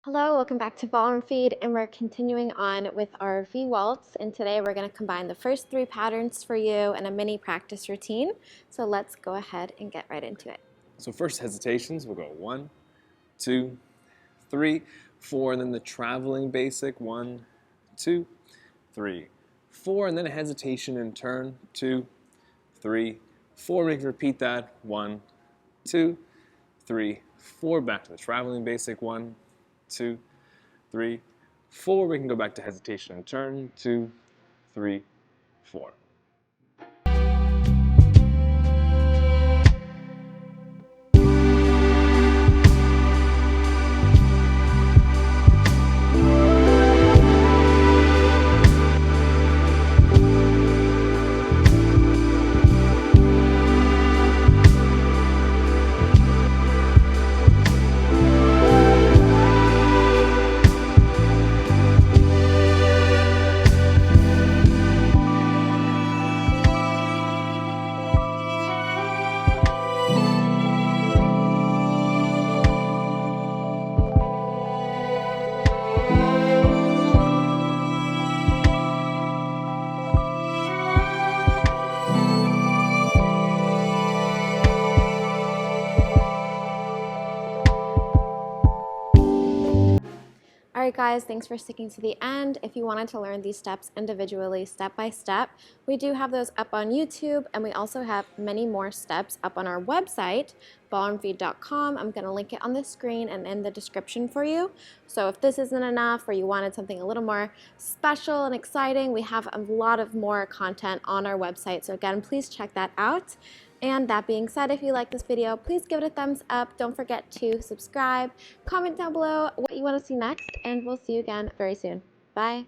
Hello, welcome back to Ballroom Feed, and we're continuing on with our V-Waltz, and today we're going to combine the first three patterns for you in a mini practice routine. So let's go ahead and get right into it. So first hesitations, we'll go 1, 2, 3, 4, and then the traveling basic, 1, 2, 3, 4, and then a hesitation and turn, 2, 3, 4. We can repeat that, 1, 2, 3, 4. Back to the traveling basic, 1, 2, 3, 4. We can go back to hesitation and turn, 2, 3, 4. Alright guys, thanks for sticking to the end. If you wanted to learn these steps individually, step by step, we do have those up on YouTube, and we also have many more steps up on our website, ballroomv.com. I'm going to link it on the screen and in the description for you. So if this isn't enough or you wanted something a little more special and exciting, we have a lot of more content on our website. So again, please check that out. And that being said, if you like this video, please give it a thumbs up. Don't forget to subscribe, comment down below what you want to see next, and we'll see you again very soon. Bye.